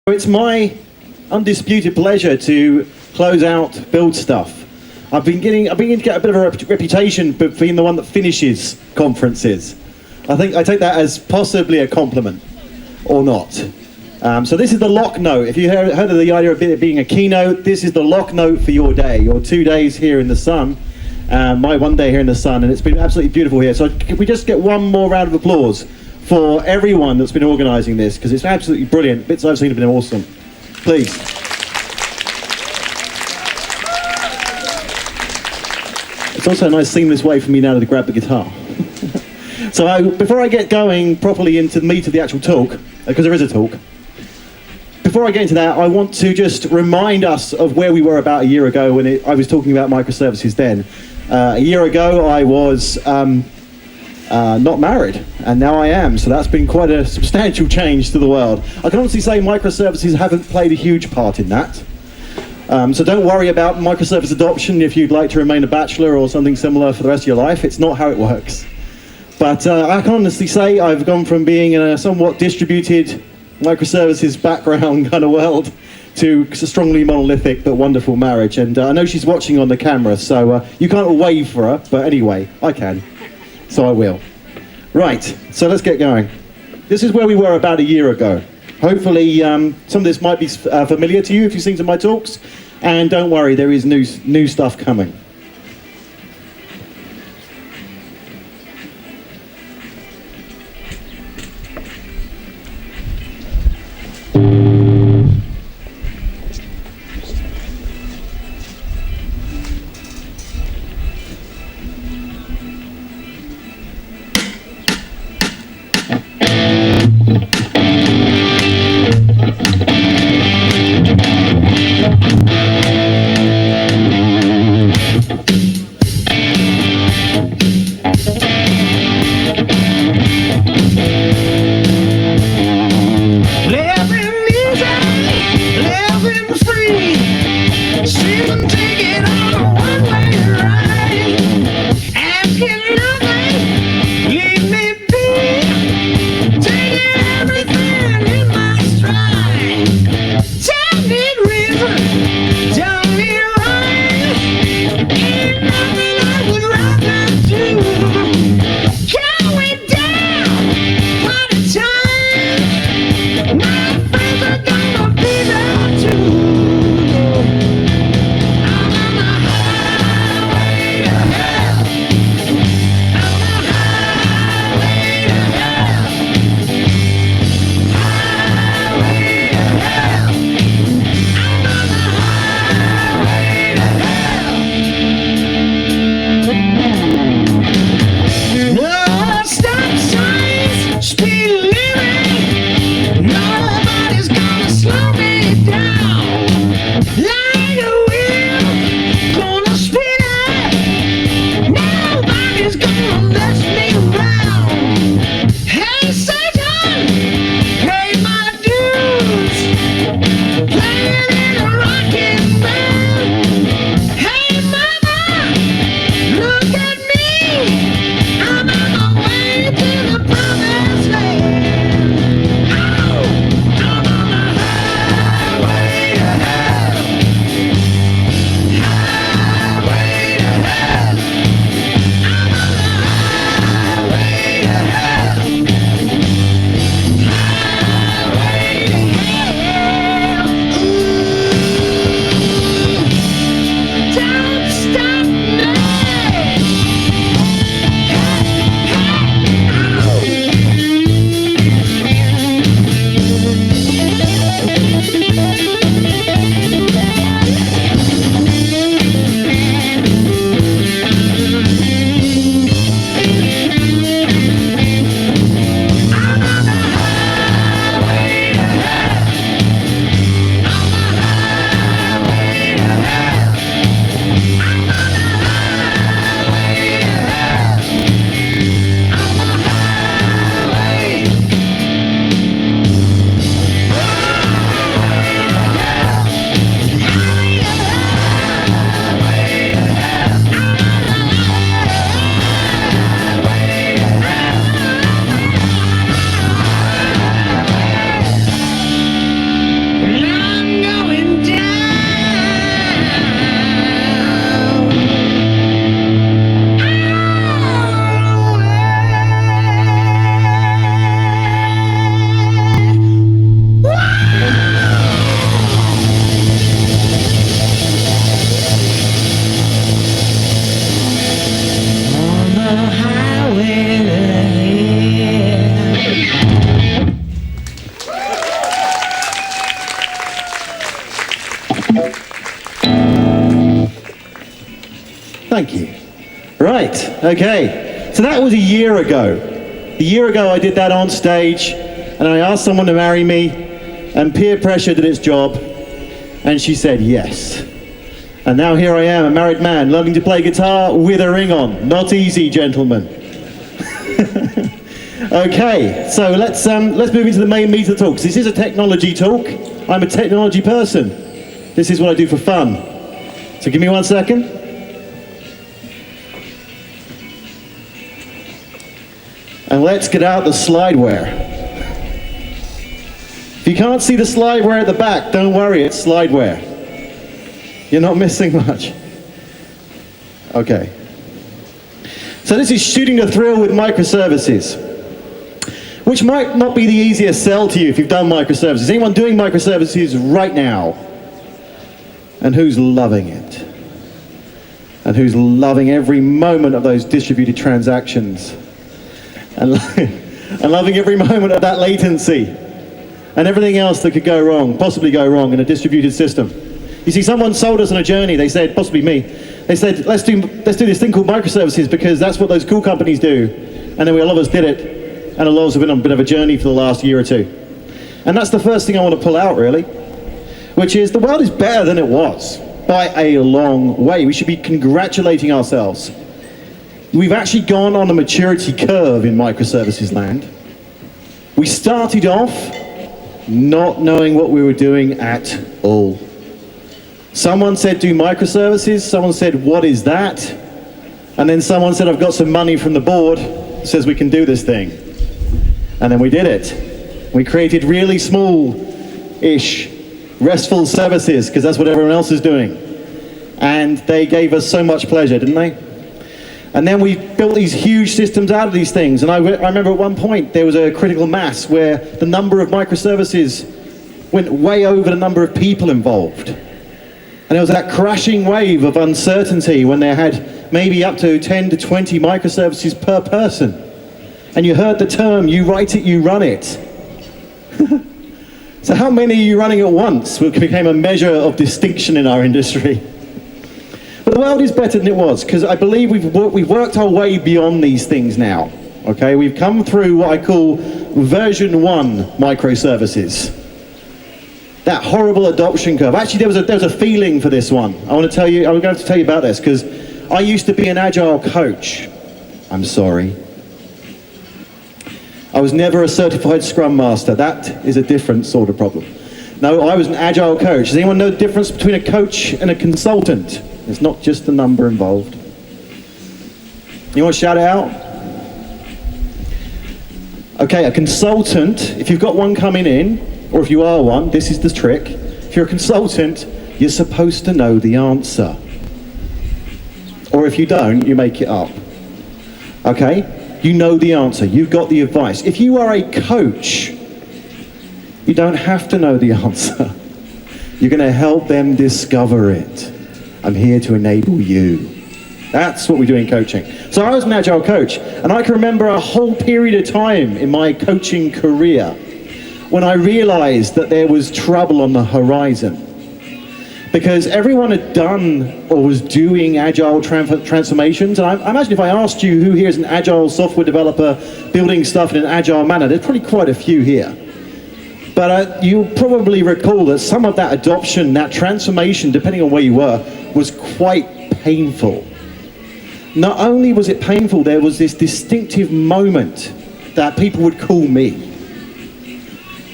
It's my undisputed pleasure to close out Build Stuff. I've been getting to get a bit of a reputation for being the one that finishes conferences. I take that as possibly a compliment, or not. So this is the lock note. If you heard of the idea of it being a keynote, this is the lock note for your day, your 2 days here in the sun, my 1 day here in the sun, and it's been absolutely beautiful here. So if we just get one more round of applause for everyone that's been organising this, because it's absolutely brilliant. Bits I've seen have been awesome. Please. It's also a nice seamless way for me now to grab the guitar. So before I get going properly into the meat of the actual talk, because there is a talk, before I get into that, I want to just remind us of where we were about a year ago when I was talking about microservices then. A year ago I was not married, and now I am, so that's been quite a substantial change to the world. I can honestly say microservices haven't played a huge part in that. So don't worry about microservice adoption if you'd like to remain a bachelor or something similar for the rest of your life. It's not how it works. But I can honestly say I've gone from being in a somewhat distributed microservices background kind of world to a strongly monolithic but wonderful marriage. And I know she's watching on the camera, so you can't all wave for her, but anyway, I can. So I will. Right, so let's get going. This is where we were about a year ago. Hopefully some of this might be familiar to you if you've seen some of my talks. And don't worry, there is new stuff coming. Okay, so that was a year ago. A year ago I did that on stage, and I asked someone to marry me, and peer pressure did its job, and she said yes. And now here I am, a married man, learning to play guitar with a ring on. Not easy, gentlemen. Okay, so let's move into the main meat of the talk. This is a technology talk. I'm a technology person. This is what I do for fun. So give me 1 second. And let's get out the slideware. If you can't see the slideware at the back, don't worry, it's slideware. You're not missing much. Okay. So this is shooting a thrill with microservices, which might not be the easiest sell to you if you've done microservices. Anyone doing microservices right now? And who's loving it? And who's loving every moment of those distributed transactions? And loving every moment of that latency and everything else that could go wrong, possibly go wrong in a distributed system. You see, someone sold us on a journey. They said, possibly me, they said, let's do this thing called microservices because that's what those cool companies do. And then a lot of us did it, and a lot of us have been on a bit of a journey for the last year or two. And that's the first thing I want to pull out, really, which is the world is better than it was by a long way. We should be congratulating ourselves. We've actually gone on a maturity curve in microservices land. We started off not knowing what we were doing at all. Someone said, do microservices. Someone said, what is that? And then someone said, I've got some money from the board that says we can do this thing. And then we did it. We created really small-ish RESTful services because that's what everyone else is doing. And they gave us so much pleasure, didn't they? And then we built these huge systems out of these things. And I remember at one point there was a critical mass where the number of microservices went way over the number of people involved. And there was that crashing wave of uncertainty when they had maybe up to 10 to 20 microservices per person. And you heard the term, you write it, you run it. So how many are you running at once? It became a measure of distinction in our industry. But the world is better than it was, because I believe we've worked our way beyond these things now. Okay, we've come through what I call version 1 microservices. That horrible adoption curve. Actually, there was a feeling for this one. I'm going to tell you about this, because I used to be an agile coach. I'm sorry. I was never a certified Scrum Master. That is a different sort of problem. No, I was an agile coach. Does anyone know the difference between a coach and a consultant? It's not just the number involved. You want to shout it out? Okay, a consultant, if you've got one coming in, or if you are one, this is the trick. If you're a consultant, you're supposed to know the answer. Or if you don't, you make it up. Okay? You know the answer. You've got the advice. If you are a coach, you don't have to know the answer. You're going to help them discover it. I'm here to enable you. That's what we do in coaching. So I was an agile coach, and I can remember a whole period of time in my coaching career when I realized that there was trouble on the horizon. Because everyone had done or was doing agile transformations. And I imagine if I asked you who here is an agile software developer building stuff in an agile manner, there's probably quite a few here. But you'll probably recall that some of that adoption, that transformation, depending on where you were, was quite painful. Not only was it painful, there was this distinctive moment that people would call me.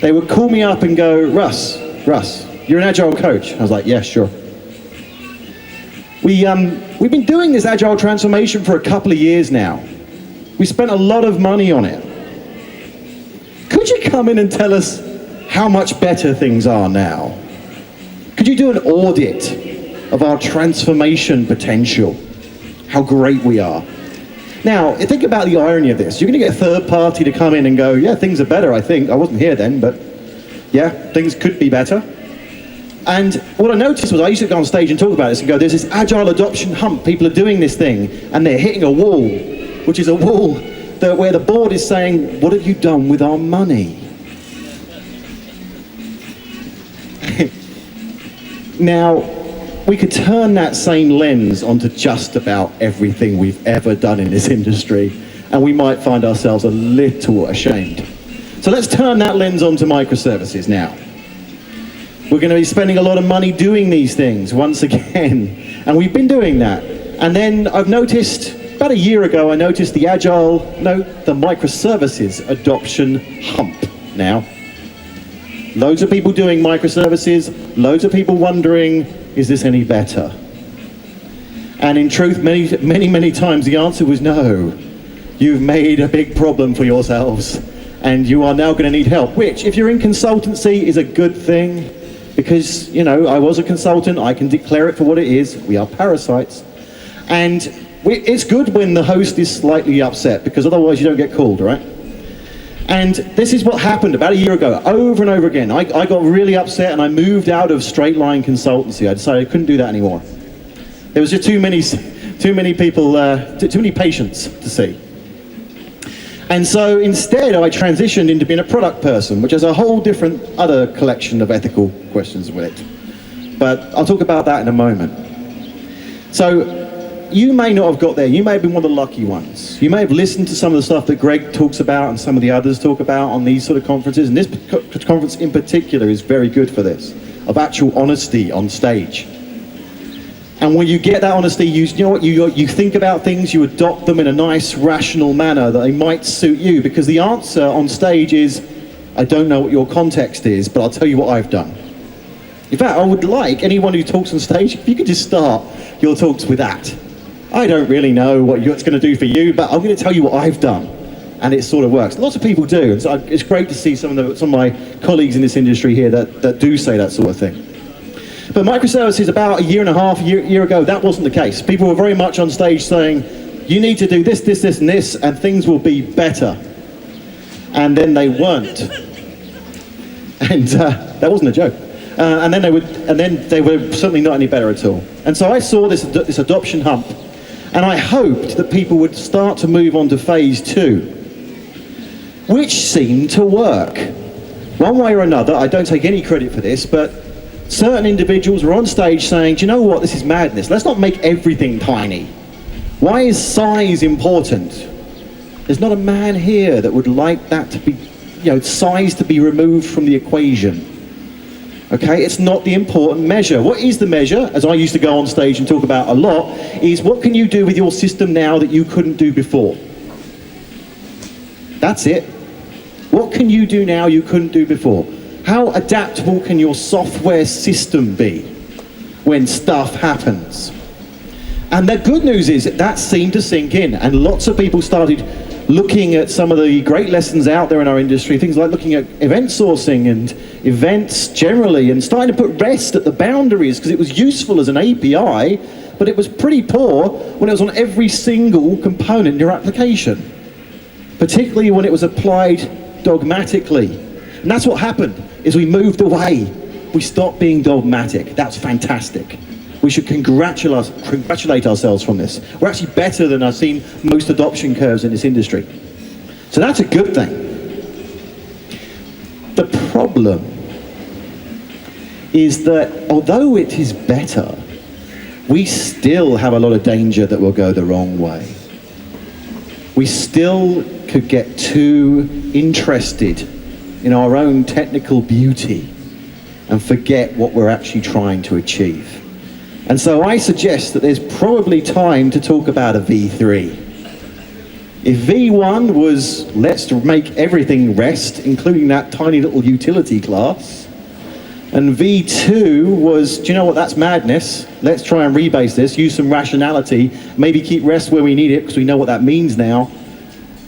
They would call me up and go, Russ, you're an agile coach. I was like, yeah, sure. We've been doing this agile transformation for a couple of years now. We spent a lot of money on it. Could you come in and tell us how much better things are now? Could you do an audit of our transformation potential? How great we are. Now, think about the irony of this. You're going to get a third party to come in and go, yeah, things are better, I think. I wasn't here then, but yeah, things could be better. And what I noticed was I used to go on stage and talk about this and go, there's this agile adoption hump. People are doing this thing and they're hitting a wall, which is a wall where the board is saying, what have you done with our money? Now, we could turn that same lens onto just about everything we've ever done in this industry, and we might find ourselves a little ashamed. So let's turn that lens onto microservices now. We're going to be spending a lot of money doing these things once again, and we've been doing that. And then I've noticed, about a year ago, I noticed the the microservices adoption hump now. Loads of people doing microservices, loads of people wondering, is this any better? And in truth, many times the answer was no. You've made a big problem for yourselves, and you are now going to need help, which, if you're in consultancy, is a good thing, because, you know, I was a consultant, I can declare it for what it is. We are parasites. And it's good when the host is slightly upset, because otherwise you don't get called, right? And this is what happened about a year ago, over and over again. I got really upset and I moved out of straight line consultancy. I decided I couldn't do that anymore. There was just too many people, too many patients to see. And so instead I transitioned into being a product person, which has a whole different other collection of ethical questions with it. But I'll talk about that in a moment. So you may not have got there. You may have been one of the lucky ones. You may have listened to some of the stuff that Greg talks about and some of the others talk about on these sort of conferences. And this conference in particular is very good for this, of actual honesty on stage. And when you get that honesty, you know what, you think about things, you adopt them in a nice, rational manner that they might suit you, because the answer on stage is, I don't know what your context is, but I'll tell you what I've done. In fact, I would like anyone who talks on stage, if you could just start your talks with that. I don't really know what it's going to do for you, but I'm going to tell you what I've done. And it sort of works. Lots of people do, and so it's great to see some of my colleagues in this industry here that do say that sort of thing. But microservices, about a year and a half, year ago, that wasn't the case. People were very much on stage saying, you need to do this, this, this, and this, and things will be better. And then they weren't. And that wasn't a joke. And then they were certainly not any better at all. And so I saw this adoption hump, and I hoped that people would start to move on to phase 2, which seemed to work. One way or another, I don't take any credit for this, but certain individuals were on stage saying, do you know what, this is madness. Let's not make everything tiny. Why is size important? There's not a man here that would like that to be, size to be removed from the equation. Okay, it's not the important measure. What is the measure, as I used to go on stage and talk about a lot, is what can you do with your system now that you couldn't do before? That's it. What can you do now you couldn't do before? How adaptable can your software system be when stuff happens? And the good news is that seemed to sink in, and lots of people started looking at some of the great lessons out there in our industry, things like looking at event sourcing and events generally, and starting to put REST at the boundaries, because it was useful as an API, but it was pretty poor when it was on every single component in your application, particularly when it was applied dogmatically. And that's what happened, is we moved away. We stopped being dogmatic. That's fantastic. We should congratulate ourselves from this. We're actually better than I've seen most adoption curves in this industry. So that's a good thing. The problem is that although it is better, we still have a lot of danger that will go the wrong way. We still could get too interested in our own technical beauty and forget what we're actually trying to achieve. And so I suggest that there's probably time to talk about a V3. If V1 was, let's make everything REST, including that tiny little utility class, and V2 was, do you know what, that's madness. Let's try and rebase this, use some rationality, maybe keep REST where we need it, because we know what that means now.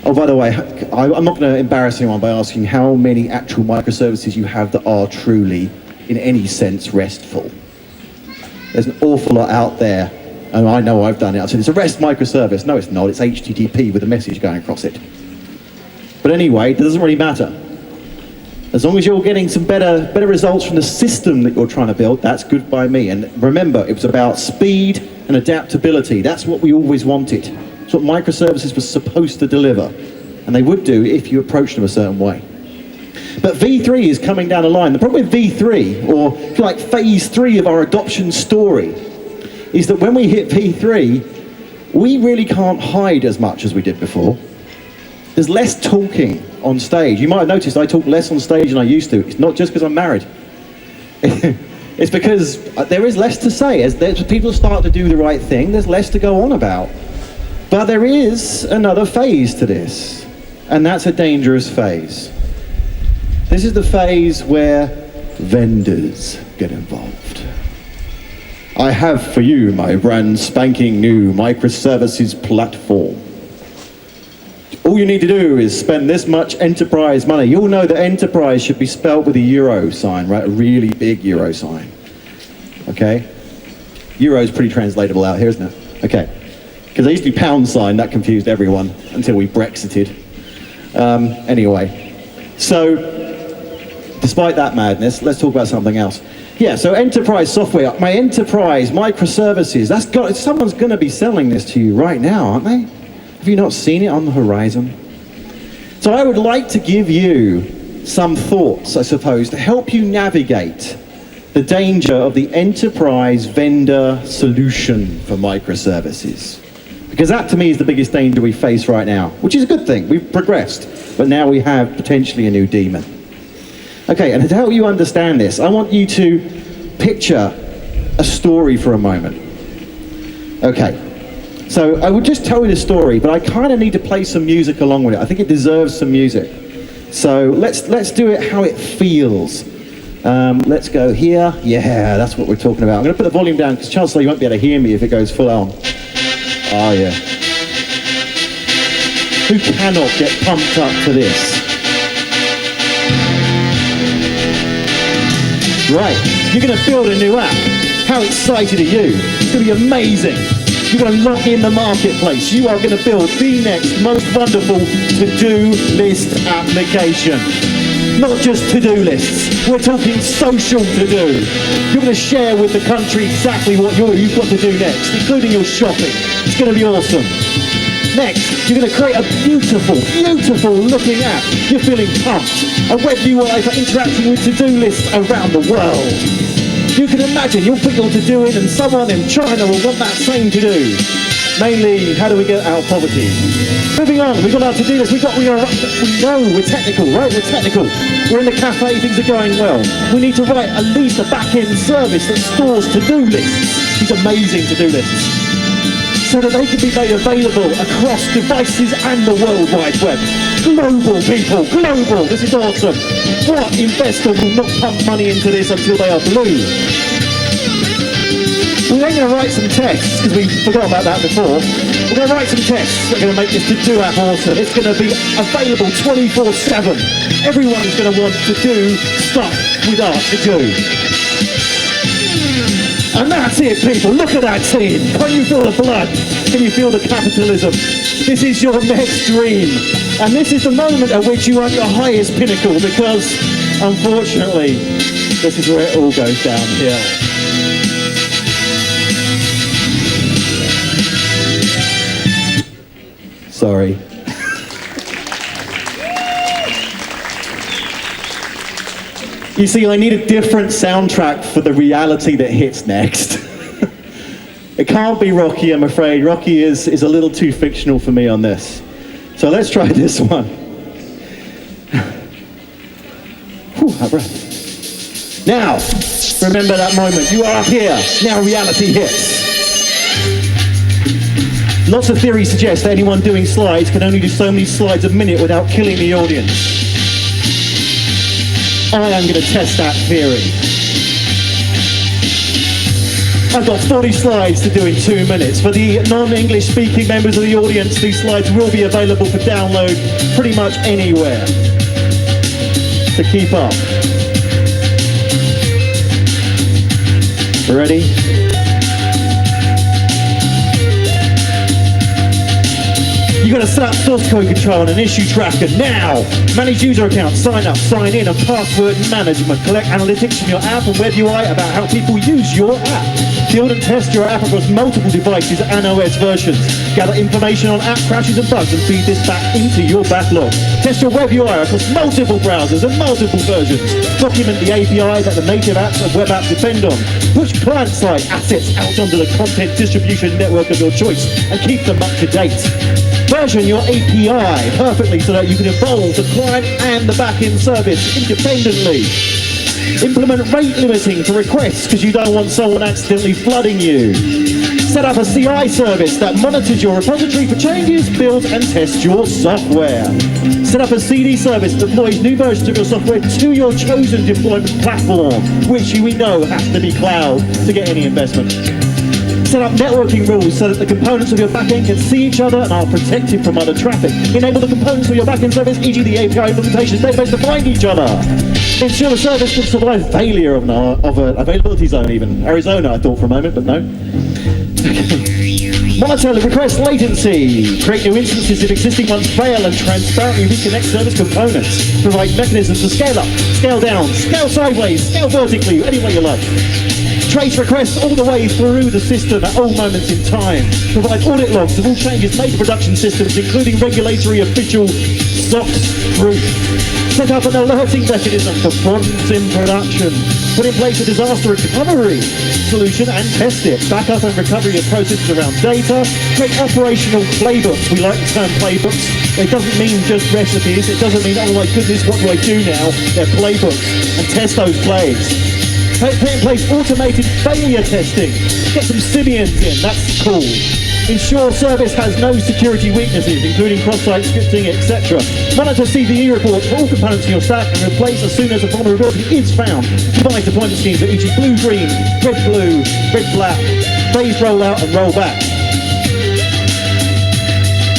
Oh, by the way, I'm not going to embarrass anyone by asking how many actual microservices you have that are truly, in any sense, RESTful. There's an awful lot out there, and I know I've done it. I said, it's a REST microservice. No, it's not. It's HTTP with a message going across it. But anyway, it doesn't really matter. As long as you're getting some better results from the system that you're trying to build, that's good by me. And remember, it was about speed and adaptability. That's what we always wanted. It's what microservices were supposed to deliver. And they would do if you approached them a certain way. But V3 is coming down the line. The problem with V3, or if you like phase 3 of our adoption story, is that when we hit P3, we really can't hide as much as we did before. There's less talking on stage. You might have noticed I talk less on stage than I used to. It's not just because I'm married. It's because there is less to say. As people start to do the right thing, there's less to go on about. But there is another phase to this, and that's a dangerous phase. This is the phase where vendors get involved. I have for you my brand spanking new Microservices platform. All you need to do is spend this much enterprise money. You all know that enterprise should be spelt with a euro sign, right? A really big euro sign. Okay? Euro is pretty translatable out here, isn't it? Okay. Because there used to be pound sign, that confused everyone until we Brexited. Anyway, so despite that madness, let's talk about something else. Yeah, so enterprise software, my enterprise microservices, someone's going to be selling this to you right now, aren't they? Have you not seen it on the horizon? So I would like to give you some thoughts, I suppose, to help you navigate the danger of the enterprise vendor solution for microservices. Because that, to me, is the biggest danger we face right now, which is a good thing. We've progressed, but now we have potentially a new demon. Okay, and to help you understand this, I want you to picture a story for a moment. Okay, so I would just tell you the story, but I kind of need to play some music along with it. I think it deserves some music. So let's do it how it feels. Let's go here. Yeah, that's what we're talking about. I'm going to put the volume down because chances are you won't be able to hear me if it goes full on. Oh yeah. Who cannot get pumped up to this? Right, you're going to build a new app. How excited are you? It's going to be amazing. You're going to lock in the marketplace. You are going to build the next most wonderful to-do list application. Not just to-do lists. We're talking social to-do. You're going to share with the country exactly what you've got to do next, including your shopping. It's going to be awesome. Next, you're going to create a beautiful, beautiful looking app. You're feeling pumped. A web UI for interacting with to-do lists around the world. You can imagine you'll put your to-do in and someone in China will want that same to-do. Mainly, how do we get out of poverty? Moving on, we've got our to-do list. We know we're technical, right? We're technical. We're in the cafe, things are going well. We need to write at least a backend service that stores to-do lists. These amazing to-do lists. So that they can be made available across devices and the World Wide Web. Global, people, global. This is awesome. What investor will not pump money into this until they are blue? We're then going to write some tests, because we forgot about that before. We're going to write some tests that are going to make this to-do app awesome. It's going to be available 24/7. Everyone is going to want to do stuff with our to-do. And that's it, people. Look at that team. Can you feel the blood? Can you feel the capitalism? This is your next dream. And this is the moment at which you are at your highest pinnacle, because, unfortunately, this is where it all goes downhill. Sorry. You see, I need a different soundtrack for the reality that hits next. It can't be Rocky, I'm afraid. Rocky is a little too fictional for me on this. So let's try this one. Whew, that breath. Now, remember that moment. You are here. Now reality hits. Lots of theories suggest that anyone doing slides can only do so many slides a minute without killing the audience. I am going to test that theory. I've got 40 slides to do in 2 minutes. For the non-English speaking members of the audience, these slides will be available for download pretty much anywhere. So keep up. Ready? You've got to set up source code control and an issue tracker now. Manage user accounts, sign up, sign in, and password management. Collect analytics from your app and web UI about how people use your app. Build and test your app across multiple devices and OS versions. Gather information on app crashes and bugs and feed this back into your backlog. Test your web UI across multiple browsers and multiple versions. Document the API that the native apps and web apps depend on. Push client-side assets out onto the content distribution network of your choice and keep them up to date. Version your API perfectly so that you can evolve the client and the backend service independently. Implement rate limiting for requests because you don't want someone accidentally flooding you. Set up a CI service that monitors your repository for changes, builds and tests your software. Set up a CD service that deploys new versions of your software to your chosen deployment platform, which we know has to be cloud to get any investment. Set up networking rules so that the components of your backend can see each other and are protected from other traffic. Enable the components of your backend service, e.g. the API implementation database, to find each other. Ensure the service can survive failure of an availability zone even. Arizona, I thought for a moment, but no. Monitor the request latency. Create new instances if existing ones fail and transparently reconnect service components. Provide mechanisms to scale up, scale down, scale sideways, scale vertically, any way you like. Trace requests all the way through the system at all moments in time. Provide audit logs of all changes made to production systems, including regulatory official SOX proof. Set up an alerting mechanism for problems in production. Put in place a disaster recovery solution and test it. Backup and recovery of processes around data. Create operational playbooks. We like the term playbooks. It doesn't mean just recipes. It doesn't mean, oh my goodness, what do I do now? They're playbooks. And test those plays. Put in place automated failure testing. Get some simians in, that's cool. Ensure service has no security weaknesses, including cross-site scripting, etc. Monitor CVE reports for all components of your stack and replace as soon as a vulnerability is found. Devise deployment schemes that e.g. blue-green, red-blue, red-black, phased rollout and rollback.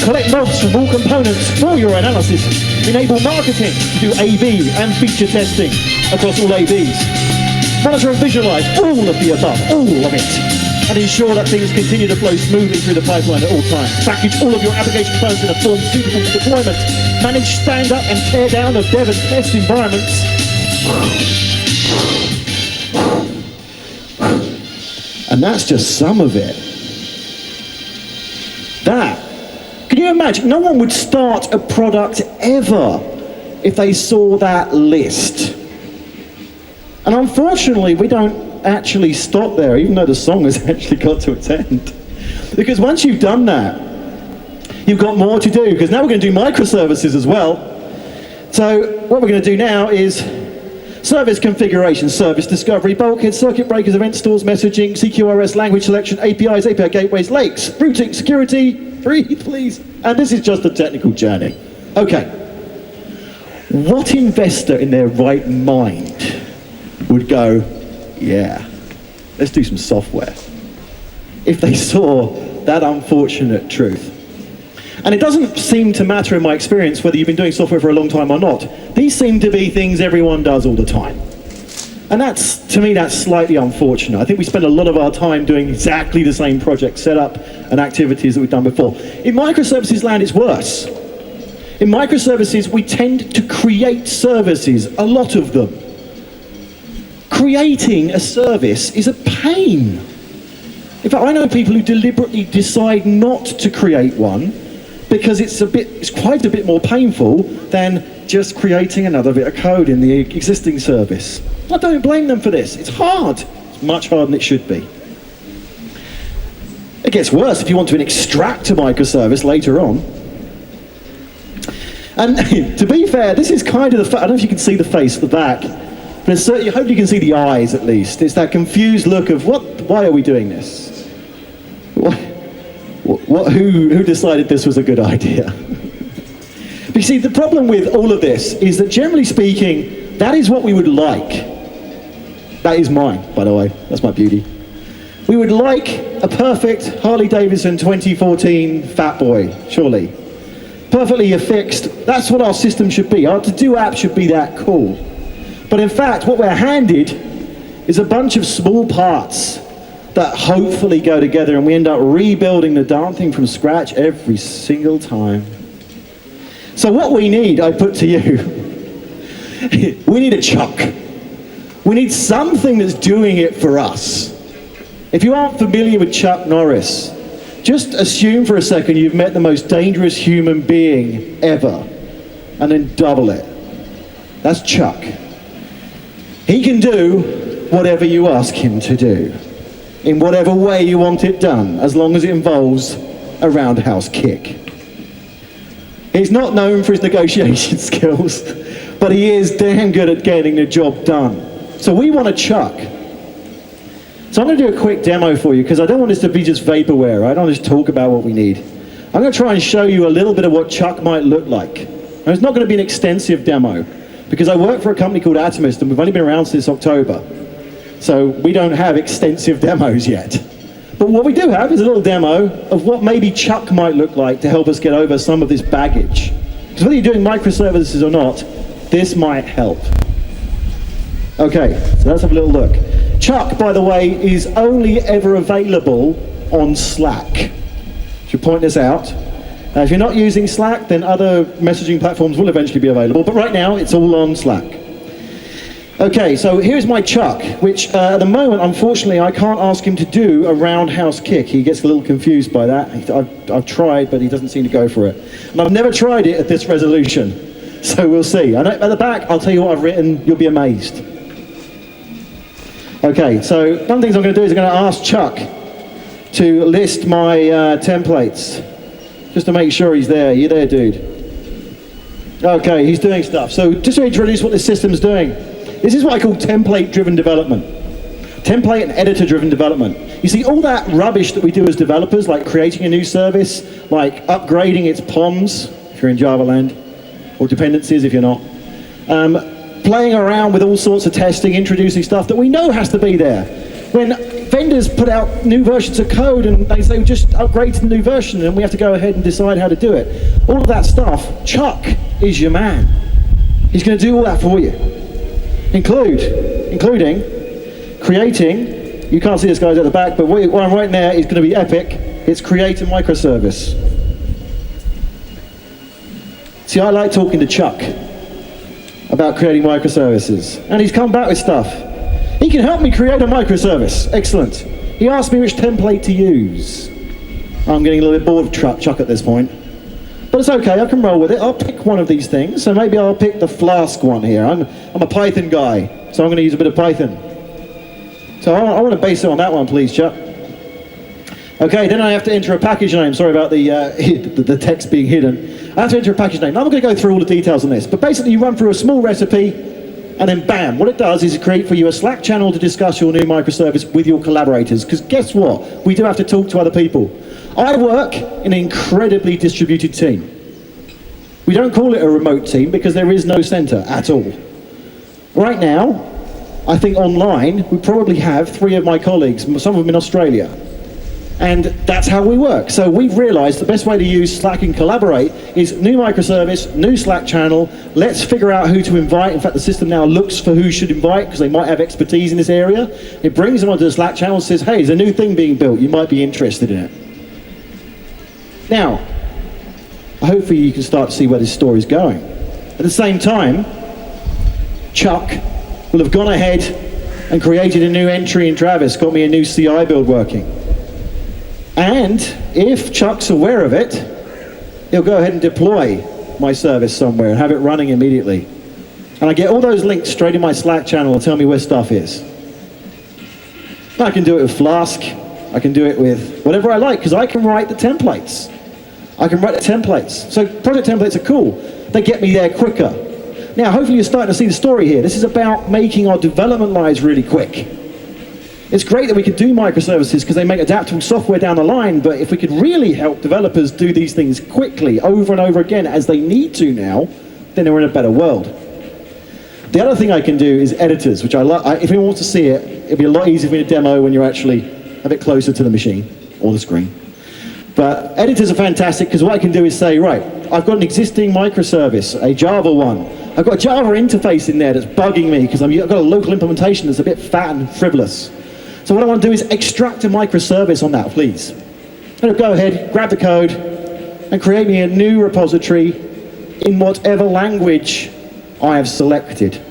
Collect logs from all components for your analysis. Enable marketing to do A/B and feature testing across all A/Bs. Monitor and visualize all of the above, all of it, and ensure that things continue to flow smoothly through the pipeline at all times. Package all of your application components in a form suitable for deployment. Manage stand-up and tear-down of dev and test environments. And that's just some of it. Can you imagine? No one would start a product ever if they saw that list. And unfortunately, we don't actually stop there, even though the song has actually got to its end. Because once you've done that, you've got more to do, because now we're going to do microservices as well. So what we're going to do now is service configuration, service discovery, bulkhead, circuit breakers, event stores, messaging, CQRS, language selection, APIs, API gateways, lakes, routing, security, breathe please. And this is just a technical journey. Okay. What investor in their right mind would go, yeah, let's do some software, if they saw that unfortunate truth? And it doesn't seem to matter in my experience whether you've been doing software for a long time or not. These seem to be things everyone does all the time. And that's, to me, that's slightly unfortunate. I think we spend a lot of our time doing exactly the same project setup and activities that we've done before. In microservices land, it's worse. In microservices, we tend to create services, a lot of them. Creating a service is a pain. In fact, I know people who deliberately decide not to create one because it's quite a bit more painful than just creating another bit of code in the existing service. I don't blame them for this. It's hard. It's much harder than it should be. It gets worse if you want to extract a microservice later on. And to be fair, this is kind of I don't know if you can see the face at the back, but I hope you can see the eyes at least. It's that confused look of, why are we doing this? Who decided this was a good idea? But you see, the problem with all of this is that generally speaking, that is what we would like. That is mine, by the way. That's my beauty. We would like a perfect Harley Davidson 2014 Fat Boy, surely. Perfectly affixed. That's what our system should be. Our to-do app should be that cool. But in fact, what we're handed is a bunch of small parts that hopefully go together, and we end up rebuilding the darn thing from scratch every single time. So what we need, I put to you, we need a chuck. We need something that's doing it for us. If you aren't familiar with Chuck Norris, just assume for a second you've met the most dangerous human being ever, and then double it. That's Chuck. He can do whatever you ask him to do, in whatever way you want it done, as long as it involves a roundhouse kick. He's not known for his negotiation skills, but he is damn good at getting the job done. So we want a Chuck. So I'm going to do a quick demo for you, because I don't want this to be just vaporware. I don't want to just talk about what we need. I'm going to try and show you a little bit of what Chuck might look like. And it's not going to be an extensive demo, because I work for a company called Atomist, and we've only been around since October. So we don't have extensive demos yet. But what we do have is a little demo of what maybe Chuck might look like to help us get over some of this baggage. Because whether you're doing microservices or not, this might help. Okay, so let's have a little look. Chuck, by the way, is only ever available on Slack. Should point this out. If you're not using Slack, then other messaging platforms will eventually be available, but right now it's all on Slack. Okay, so here's my Chuck, which at the moment, unfortunately, I can't ask him to do a roundhouse kick. He gets a little confused by that. I've tried, but he doesn't seem to go for it. And I've never tried it at this resolution, so we'll see. And at the back, I'll tell you what I've written. You'll be amazed. Okay, so one of the things I'm going to do is I'm going to ask Chuck to list my templates, just to make sure he's there. You there, dude? Okay, he's doing stuff. So just to introduce what this system's doing, this is what I call template-driven development. Template and editor-driven development. You see, all that rubbish that we do as developers, like creating a new service, like upgrading its POMs, if you're in Java land, or dependencies if you're not, playing around with all sorts of testing, introducing stuff that we know has to be there. When vendors put out new versions of code and they say just upgrade to the new version, and we have to go ahead and decide how to do it. All of that stuff, Chuck is your man. He's going to do all that for you. Including creating, you can't see this guy's at the back, but what I'm writing there is going to be epic. It's create a microservice. See, I like talking to Chuck about creating microservices, and he's come back with stuff. He can help me create a microservice. Excellent. He asked me which template to use. I'm getting a little bit bored of Chuck at this point, but it's okay, I can roll with it. I'll pick one of these things, so maybe I'll pick the Flask one here. I'm a Python guy, so I'm going to use a bit of Python. So I want to base it on that one, please, Chuck. Okay, then I have to enter a package name. Sorry about the text being hidden. I have to enter a package name. Now I'm going to go through all the details on this, but basically you run through a small recipe, and then bam, what it does is create for you a Slack channel to discuss your new microservice with your collaborators, because guess what? We do have to talk to other people. I work in an incredibly distributed team. We don't call it a remote team because there is no center at all. Right now, I think online, we probably have 3 of my colleagues, some of them in Australia. And that's how we work. So we've realized the best way to use Slack and collaborate is new microservice, new Slack channel. Let's figure out who to invite. In fact, the system now looks for who should invite because they might have expertise in this area. It brings them onto the Slack channel and says, hey, there's a new thing being built. You might be interested in it. Now, hopefully you can start to see where this story is going. At the same time, Chuck will have gone ahead and created a new entry in Travis, got me a new CI build working. And if Chuck's aware of it, he'll go ahead and deploy my service somewhere and have it running immediately. And I get all those links straight in my Slack channel and tell me where stuff is. I can do it with Flask. I can do it with whatever I like, because I can write the templates. So project templates are cool. They get me there quicker. Now, hopefully you're starting to see the story here. This is about making our development lives really quick. It's great that we could do microservices because they make adaptable software down the line, but if we could really help developers do these things quickly over and over again as they need to now, then we're in a better world. The other thing I can do is editors, which I like. If anyone wants to see it, it'll be a lot easier for me to demo when you're actually a bit closer to the machine or the screen. But editors are fantastic because what I can do is say, right, I've got an existing microservice, a Java one. I've got a Java interface in there that's bugging me because I've got a local implementation that's a bit fat and frivolous. So what I want to do is extract a microservice on that, please. I'm going to go ahead, grab the code, and create me a new repository in whatever language I have selected.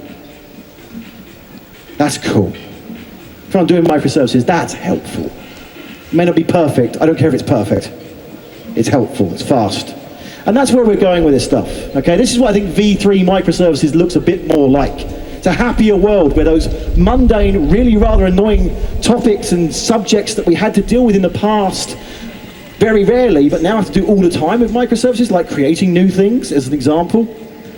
That's cool. If I'm doing microservices, that's helpful. It may not be perfect. I don't care if it's perfect. It's helpful. It's fast. And that's where we're going with this stuff. Okay, this is what I think V3 microservices looks a bit more like. It's a happier world where those mundane, really rather annoying topics and subjects that we had to deal with in the past very rarely, but now have to do all the time with microservices, like creating new things, as an example.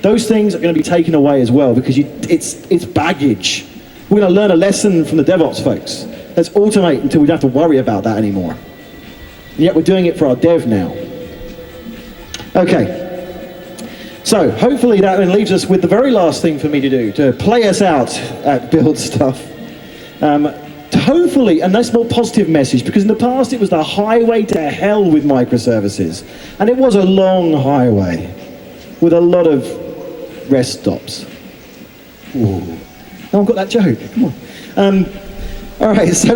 Those things are going to be taken away as well because it's baggage. We're going to learn a lesson from the DevOps folks. Let's automate until we don't have to worry about that anymore. And yet we're doing it for our dev now. Okay. So hopefully that then leaves us with the very last thing for me to do, to play us out at Build Stuff. Hopefully, and that's a more positive message, because in the past it was the highway to hell with microservices. And it was a long highway with a lot of rest stops. Ooh. No one got that joke, come on. All right, so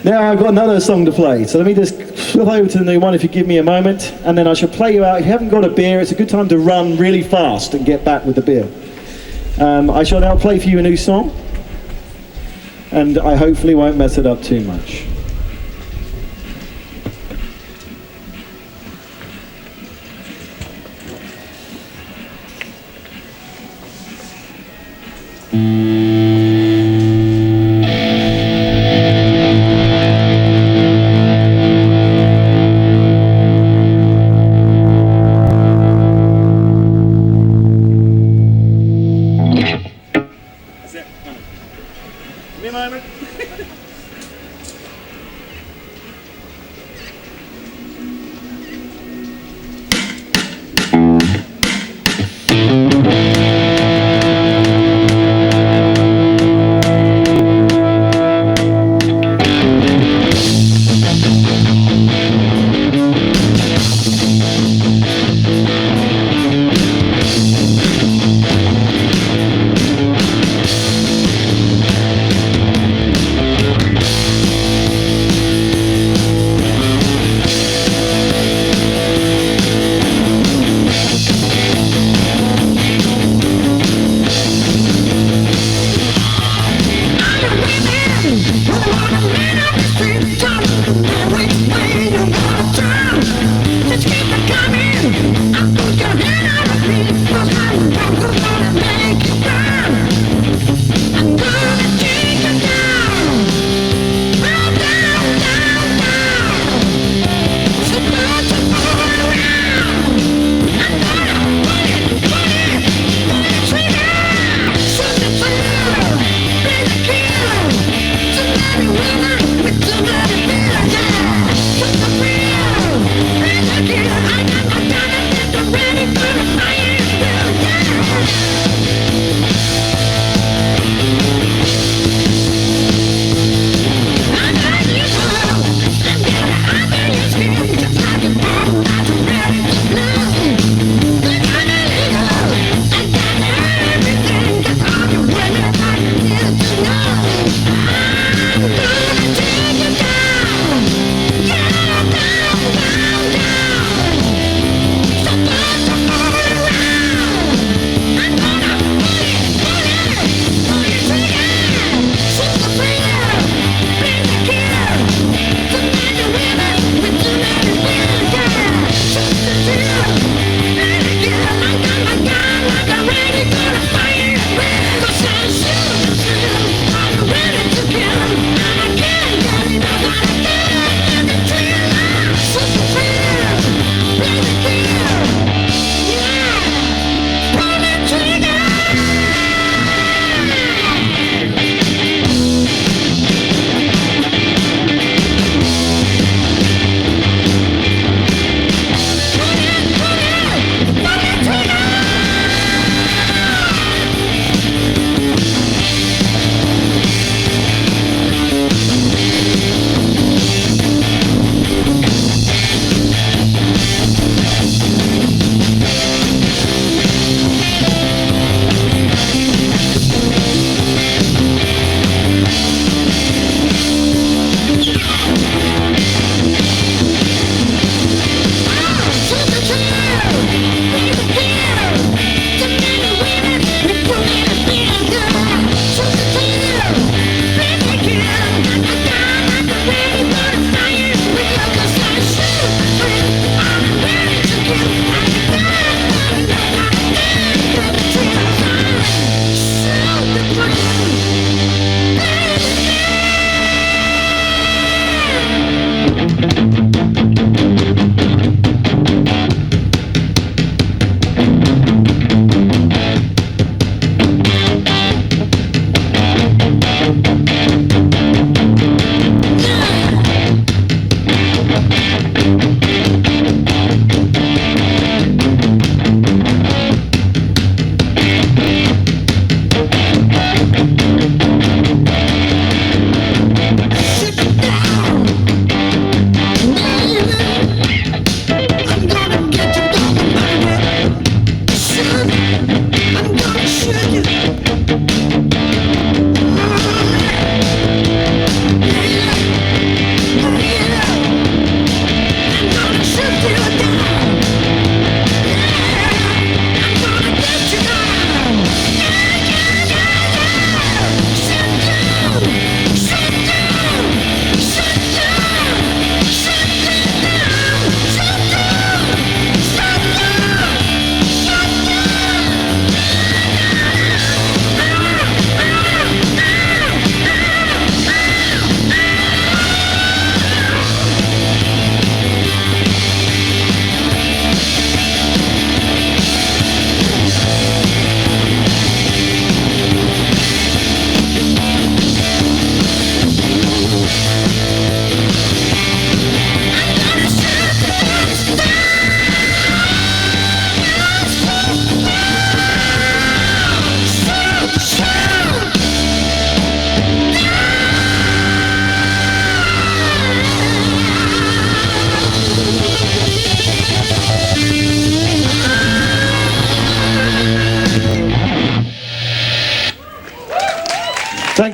now I've got another song to play. So let me just flip over to the new one if you give me a moment, and then I shall play you out. If you haven't got a beer, it's a good time to run really fast and get back with the beer. I shall now play for you a new song, and I hopefully won't mess it up too much.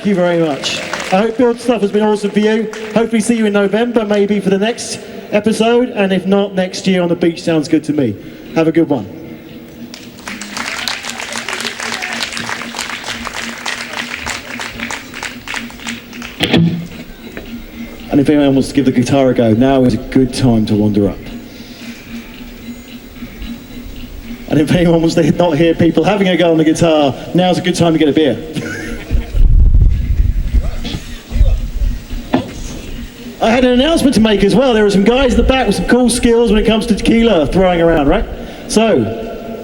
you very much. I hope Build Stuff has been awesome for you. Hopefully see you in November, maybe for the next episode, and if not, next year on the beach sounds good to me. Have a good one. And if anyone wants to give the guitar a go, now is a good time to wander up. And if anyone wants to not hear people having a go on the guitar, now's a good time to get a beer. I had an announcement to make as well. There are some guys at the back with some cool skills when it comes to tequila throwing around, right? So,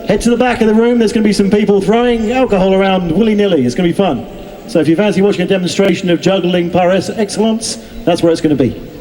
head to the back of the room. There's going to be some people throwing alcohol around willy-nilly. It's going to be fun. So if you fancy watching a demonstration of juggling par excellence, that's where it's going to be.